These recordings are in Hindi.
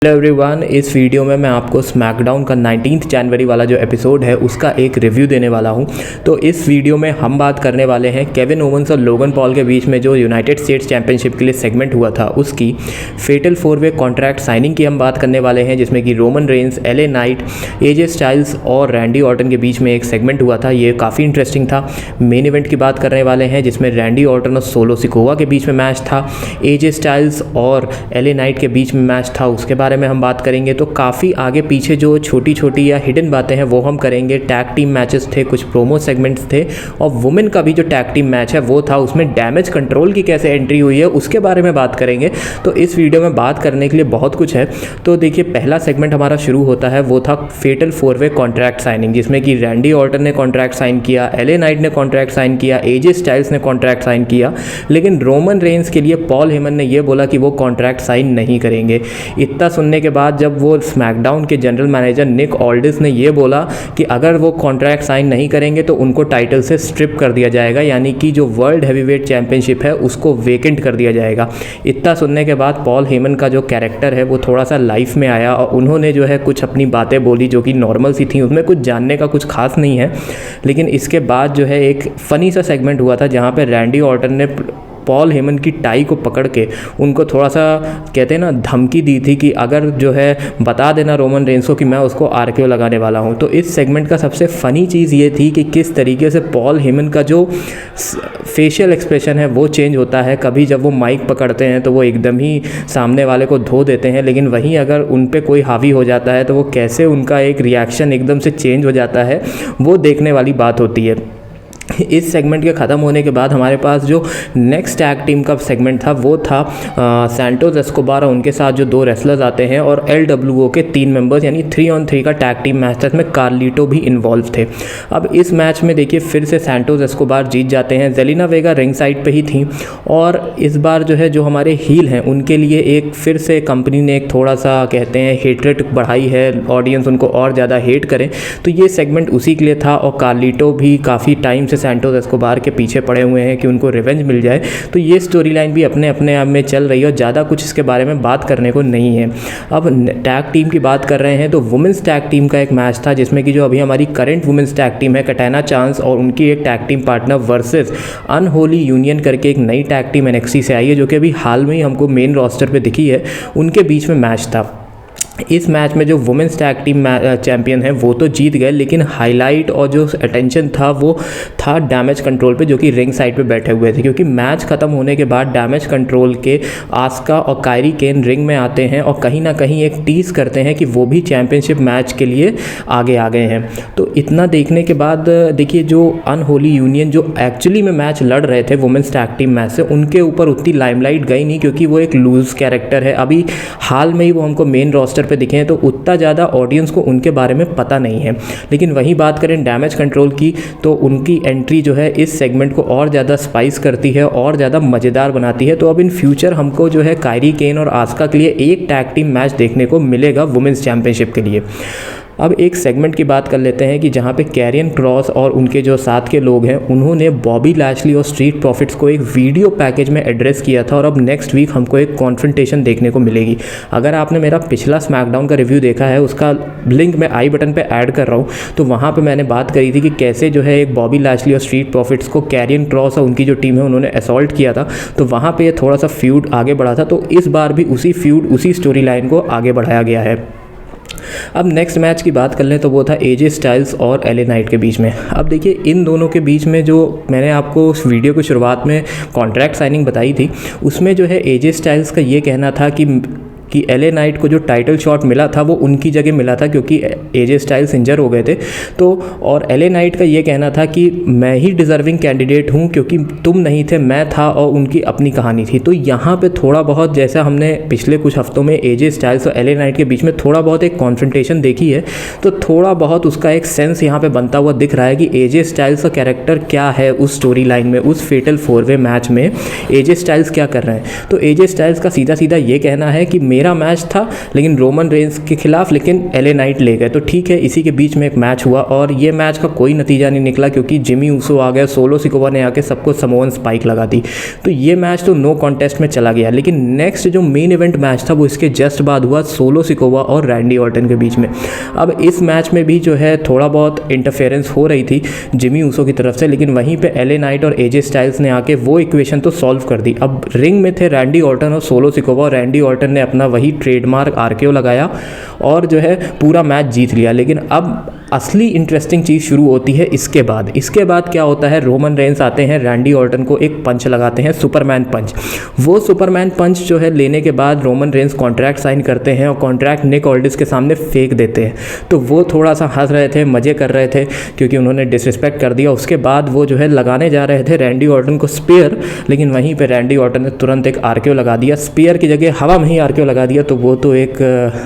हेलो एवरीवन, इस वीडियो में मैं आपको स्मैकडाउन का 19 जनवरी वाला जो एपिसोड है उसका एक रिव्यू देने वाला हूं। तो इस वीडियो में हम बात करने वाले हैं केविन ओवेंस और लोगन पॉल के बीच में जो यूनाइटेड स्टेट्स चैंपियनशिप के लिए सेगमेंट हुआ था उसकी फेटल 4-वे कॉन्ट्रैक्ट साइनिंग की हम बात करने वाले हैं, जिसमें कि Roman Reigns, LA Knight, AJ Styles और रैंडी ऑर्टन के बीच में एक सेगमेंट हुआ था। ये काफ़ी इंटरेस्टिंग था। मेन इवेंट की बात करने वाले हैं जिसमें रैंडी ऑर्टन और सोलो सिकोवा के बीच में मैच था, एजे स्टाइल्स और एले नाइट के बीच में मैच था, उसके बारे में हम बात करेंगे। तो काफ़ी आगे पीछे जो छोटी छोटी या हिडन बातें हैं वो हम करेंगे। टैग टीम मैचेस थे, कुछ प्रोमो सेगमेंट्स थे और वुमेन का भी जो टैग टीम मैच है वो था, उसमें डैमेज कंट्रोल की कैसे एंट्री हुई है उसके बारे में बात करेंगे। तो इस वीडियो में बात करने के लिए बहुत कुछ है। तो देखिए, पहला सेगमेंट हमारा शुरू होता है, वो था फेटल 4-वे कॉन्ट्रैक्ट साइनिंग, जिसमें कि रैंडी ऑर्टन ने कॉन्ट्रैक्ट साइन किया, एले नाइट ने कॉन्ट्रैक्ट साइन किया, एजे स्टाइल्स ने कॉन्ट्रैक्ट साइन किया, लेकिन रोमन रेंस के लिए पॉल हेमन ने यह बोला कि वो कॉन्ट्रैक्ट साइन नहीं करेंगे। इतना सुनने के बाद जब वो स्मैकडाउन के जनरल मैनेजर निक ऑल्डिस ने यह बोला कि अगर वो कॉन्ट्रैक्ट साइन नहीं करेंगे तो उनको टाइटल से स्ट्रिप कर दिया जाएगा, यानी कि जो वर्ल्ड हैवीवेट चैंपियनशिप है उसको वेकेंट कर दिया जाएगा। इतना सुनने के बाद पॉल हेमन का जो कैरेक्टर है वो थोड़ा सा लाइफ में आया और उन्होंने जो है कुछ अपनी बातें बोली जो कि नॉर्मल सी थी, उसमें कुछ जानने का कुछ खास नहीं है। लेकिन इसके बाद जो है एक फ़नी सा सेगमेंट हुआ था जहाँ पर रैंडी ऑर्टन ने पॉल हेमन की टाई को पकड़ के उनको थोड़ा सा कहते हैं ना धमकी दी थी कि अगर जो है बता देना रोमन रेंस को कि मैं उसको आरकेओ लगाने वाला हूं। तो इस सेगमेंट का सबसे फ़नी चीज़ ये थी कि किस तरीके से पॉल हेमन का जो फेशियल एक्सप्रेशन है वो चेंज होता है। कभी जब वो माइक पकड़ते हैं तो वो एकदम ही सामने वाले को धो देते हैं, लेकिन वहीं अगर उन पे कोई हावी हो जाता है तो वो कैसे उनका एक रिएक्शन एकदम से चेंज हो जाता है, वो देखने वाली बात होती है। इस सेगमेंट के ख़त्म होने के बाद हमारे पास जो नेक्स्ट टैग टीम का सेगमेंट था वो था सैंटोस एस्कोबार और उनके साथ जो दो रेसलर्स आते हैं और LWO के 3 मेंबर्स, यानी 3-on-3 का टैग टीम मैच था। इसमें कार्लिटो भी इन्वॉल्व थे। अब इस मैच में देखिए फिर से सैंटोस एस्कोबार जीत जाते हैं। जेलिना वेगा रिंग साइड पे ही थी और इस बार जो है जो हमारे हील हैं उनके लिए एक फिर से कंपनी ने एक थोड़ा सा कहते हैं हेटरेट बढ़ाई है, ऑडियंस उनको और ज़्यादा हेट करे। तो ये सेगमेंट उसी के लिए था और कार्लिटो भी काफ़ी टाइम से सैंटोस एस्कोबार के पीछे पड़े हुए हैं कि उनको रिवेंज मिल जाए। तो ये स्टोरी लाइन भी अपने आप में चल रही है और ज़्यादा कुछ इसके बारे में बात करने को नहीं है। अब टैग टीम की बात कर रहे हैं तो वुमेंस टैग टीम का एक मैच था जिसमें कि जो अभी हमारी करंट वुमेंस टैग टीम है कटैना चांस और उनकी एक tag team partner versus unholy union करके एक नई टैग टीम NXT से आई है जो कि अभी हाल में ही हमको मेन रोस्टर पे दिखी है, उनके बीच में मैच था। इस मैच में जो वुमेंस टैग टीम चैंपियन है वो तो जीत गए, लेकिन हाईलाइट और जो अटेंशन था वो था डैमेज कंट्रोल पे, जो कि रिंग साइड पे बैठे हुए थे, क्योंकि मैच ख़त्म होने के बाद डैमेज कंट्रोल के आस्का और कायरी केन रिंग में आते हैं और कहीं ना कहीं एक टीज़ करते हैं कि वो भी चैंपियनशिप मैच के लिए आगे आ गए हैं। तो इतना देखने के बाद देखिए जो अनहोली यूनियन जो एक्चुअली में मैच लड़ रहे थे वुमेंस टैग टीम मैच से, उनके ऊपर उतनी लाइमलाइट गई नहीं क्योंकि वो एक लूज कैरेक्टर है। अभी हाल में ही वो हमको मेन रोस्टर पे दिखे हैं तो उतना ज़्यादा ऑडियंस को उनके बारे में पता नहीं है। लेकिन वहीं बात करें डैमेज कंट्रोल की तो उनकी एंट्री जो है इस सेगमेंट को और ज़्यादा स्पाइस करती है और ज़्यादा मज़ेदार बनाती है। तो अब इन फ्यूचर हमको जो है कायरी केन और आस्का के लिए एक टैग टीम मैच देखने को मिलेगा वुमेंस चैंपियनशिप के लिए। अब एक सेगमेंट की बात कर लेते हैं कि जहाँ पे कैरियन क्रॉस और उनके जो साथ के लोग हैं उन्होंने बॉबी लैशली और स्ट्रीट प्रॉफिट्स को एक वीडियो पैकेज में एड्रेस किया था और अब नेक्स्ट वीक हमको एक कॉन्फ्रंटेशन देखने को मिलेगी। अगर आपने मेरा पिछला स्मैकडाउन का रिव्यू देखा है उसका लिंक मैं आई बटन पे ऐड कर रहा हूँ, तो वहाँ पे मैंने बात करी थी कि कैसे जो है एक बॉबी लैशली और स्ट्रीट प्रॉफिट्स को कैरियन क्रॉस और उनकी जो टीम है उन्होंने असॉल्ट किया था। तो वहाँ पर थोड़ा सा फ्यूड आगे बढ़ा था, तो इस बार भी उसी फ्यूड उसी स्टोरी लाइन को आगे बढ़ाया गया है। अब नेक्स्ट मैच की बात कर लें तो वो था एजे स्टाइल्स और एले नाइट के बीच में। अब देखिए इन दोनों के बीच में जो मैंने आपको उस वीडियो की शुरुआत में कॉन्ट्रैक्ट साइनिंग बताई थी उसमें जो है एजे स्टाइल्स का ये कहना था कि एले नाइट को जो टाइटल शॉट मिला था वो उनकी जगह मिला था क्योंकि एजे स्टाइल्स इंजर हो गए थे। तो और एले नाइट का ये कहना था कि मैं ही डिज़र्विंग कैंडिडेट हूँ क्योंकि तुम नहीं थे, मैं था और उनकी अपनी कहानी थी। तो यहाँ पे थोड़ा बहुत जैसा हमने पिछले कुछ हफ्तों में एजे स्टाइल्स और एले नाइट के बीच में थोड़ा बहुत एक कॉन्फ्रंटेशन देखी है, तो थोड़ा बहुत उसका एक सेंस यहाँ पर बनता हुआ दिख रहा है कि एजे स्टाइल्स का कैरेक्टर क्या है उस स्टोरी लाइन में, उस फेटल 4-वे मैच में एजे स्टाइल्स क्या कर रहे हैं। तो एजे स्टाइल्स का सीधा सीधा ये कहना है कि मेरा मैच था लेकिन रोमन रेंस के खिलाफ, लेकिन LA नाइट ले गए। तो ठीक है, इसी के बीच में एक मैच हुआ और ये मैच का कोई नतीजा नहीं निकला क्योंकि जिमी ऊसो आ गया, सोलो सिकोवा ने आके सबको समोन स्पाइक लगा दी। तो ये मैच तो नो कॉन्टेस्ट में चला गया। लेकिन नेक्स्ट जो मेन इवेंट मैच था वो इसके जस्ट बाद हुआ, सोलो सिकोवा और रैंडी ऑर्टन के बीच में। अब इस मैच में भी जो है थोड़ा बहुत इंटरफेरेंस हो रही थी जिमी ऊसो की तरफ से, लेकिन वहीं पे LA नाइट और AJ स्टाइल्स ने आके वो इक्वेशन तो सॉल्व कर दी। अब रिंग में थे रैंडी ऑर्टन और सोलो सिकोवा, और रैंडी ऑर्टन ने अपना वही ट्रेडमार्क RKO लगाया और जो है पूरा मैच जीत लिया। लेकिन अब असली इंटरेस्टिंग चीज़ शुरू होती है इसके बाद क्या होता है, रोमन रेंस आते हैं, रैंडी ऑर्टन को एक पंच लगाते हैं, सुपरमैन पंच। वो सुपरमैन पंच जो है लेने के बाद रोमन रेंस कॉन्ट्रैक्ट साइन करते हैं और कॉन्ट्रैक्ट निक ऑल्डिस के सामने फेंक देते हैं। तो वो थोड़ा सा हंस रहे थे, मज़े कर रहे थे क्योंकि उन्होंने डिसरिस्पेक्ट कर दिया। उसके बाद वो जो है लगाने जा रहे थे रैंडी ऑर्टन को स्पेयर, लेकिन वहीं पर रैंडी ऑर्टन ने तुरंत एक RKO लगा दिया, स्पेयर की जगह हवा में ही RKO लगा दिया। तो वो तो एक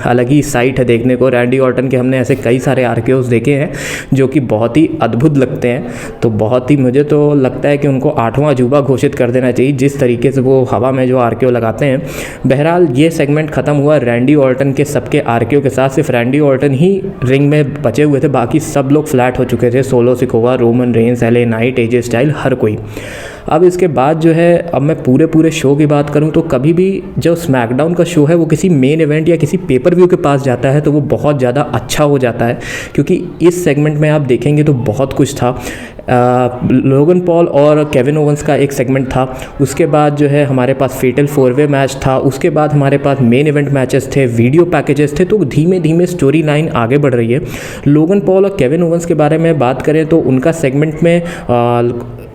अलग ही साइट है देखने को। रैंडी ऑर्टन के हमने ऐसे कई सारे RKOs देखे हैं जो कि बहुत ही अद्भुत लगते हैं। तो बहुत ही, मुझे तो लगता है कि उनको 8वां अजूबा घोषित कर देना चाहिए जिस तरीके से वो हवा में जो RKO लगाते हैं। बहरहाल ये सेगमेंट ख़त्म हुआ रैंडी ऑर्टन के सबके RKO के साथ। सिर्फ रैंडी ऑर्टन ही रिंग में बचे हुए थे, बाकी सब लोग फ्लैट हो चुके थे, Solo Sikoa, Roman Reigns, LA Knight, AJ Styles, हर कोई। अब इसके बाद जो है, अब मैं पूरे शो की बात करूं तो कभी भी जो स्मैकडाउन का शो है वो किसी मेन इवेंट या किसी पेपर व्यू के पास जाता है तो वो बहुत ज़्यादा अच्छा हो जाता है, क्योंकि इस सेगमेंट में आप देखेंगे तो बहुत कुछ था। लोगन पॉल और केविन ओवंस का एक सेगमेंट था, उसके बाद जो है हमारे पास फेटल 4-वे मैच था, उसके बाद हमारे पास मेन इवेंट मैचेस थे, वीडियो पैकेजेस थे। तो धीमे धीमे स्टोरी लाइन आगे बढ़ रही है। लोगन पॉल और केविन ओवंस के बारे में बात करें तो उनका सेगमेंट में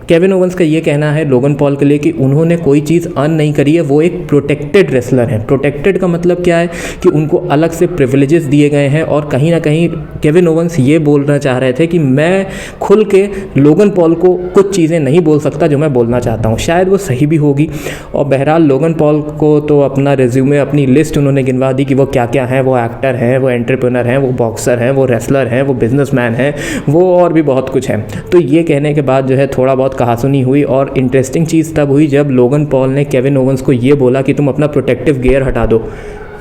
केविन ओवंस का ये कहना है लोगन पॉल के लिए कि उन्होंने कोई चीज़ अर्न नहीं करी है, वो एक प्रोटेक्टेड रेसलर है। प्रोटेक्टेड का मतलब क्या है कि उनको अलग से प्रिविलेजेस दिए गए हैं, और कहीं ना कहीं केविन ओवंस ये बोलना चाह रहे थे कि मैं खुल के लोगन पॉल को कुछ चीज़ें नहीं बोल सकता जो मैं बोलना चाहता हूँ। शायद वो सही भी होगी। और बहरहाल लोगन पॉल को तो अपना रिज्यूमे, अपनी लिस्ट उन्होंने गिनवा दी कि वो क्या क्या हैं। वो एक्टर हैं, वो एंटरप्रेन्योर हैं, वो बॉक्सर हैं, वो रेसलर हैं, वो बिजनेसमैन हैं, वो और भी बहुत कुछ है। तो ये कहने के बाद जो है थोड़ा बहुत कहासुनी हुई, और इंटरेस्टिंग चीज़ तब हुई जब लोगन पॉल ने केविन ओवंस को ये बोला कि तुम अपना प्रोटेक्टिव गियर हटा दो।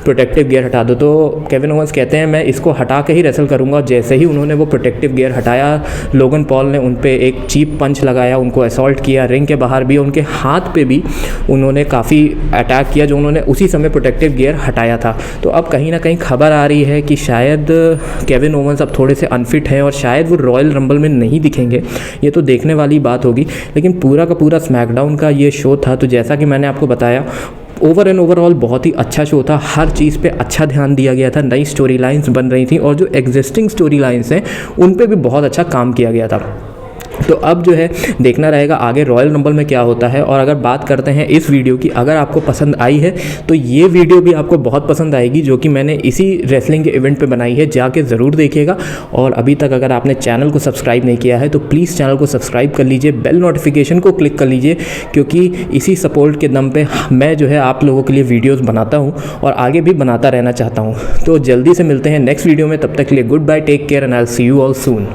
तो केविन ओवंस कहते हैं मैं इसको हटा के ही रेसल करूंगा। जैसे ही उन्होंने वो प्रोटेक्टिव गियर हटाया, लोगन पॉल ने उन पे एक चीप पंच लगाया, उनको असॉल्ट किया, रिंग के बाहर भी, उनके हाथ पे भी उन्होंने काफ़ी अटैक किया जो उन्होंने उसी समय प्रोटेक्टिव गियर हटाया था। तो अब कहीं ना कहीं खबर आ रही है कि शायद केविन ओवंस अब थोड़े से अनफिट हैं और शायद वो रॉयल रंबल में नहीं दिखेंगे। ये तो देखने वाली बात होगी। लेकिन पूरा का पूरा स्मैकडाउन का ये शो था, तो जैसा कि मैंने आपको बताया, ओवरऑल बहुत ही अच्छा शो था। हर चीज़ पे अच्छा ध्यान दिया गया था, नई स्टोरी लाइन्स बन रही थी और जो एग्जिस्टिंग स्टोरी लाइन्स हैं उन पे भी बहुत अच्छा काम किया गया था। तो अब जो है देखना रहेगा आगे रॉयल रंबल में क्या होता है। और अगर बात करते हैं इस वीडियो की, अगर आपको पसंद आई है तो ये वीडियो भी आपको बहुत पसंद आएगी, जो कि मैंने इसी रेसलिंग के इवेंट पे बनाई है, जाके ज़रूर देखिएगा। और अभी तक अगर आपने चैनल को सब्सक्राइब नहीं किया है तो प्लीज़ चैनल को सब्सक्राइब कर लीजिए, बेल नोटिफिकेशन को क्लिक कर लीजिए, क्योंकि इसी सपोर्ट के दम पे मैं जो है आप लोगों के लिए वीडियोज़ बनाता हूँ और आगे भी बनाता रहना चाहता हूँ। तो जल्दी से मिलते हैं नेक्स्ट वीडियो में, तब तक के लिए goodbye, take care and I will see you all soon.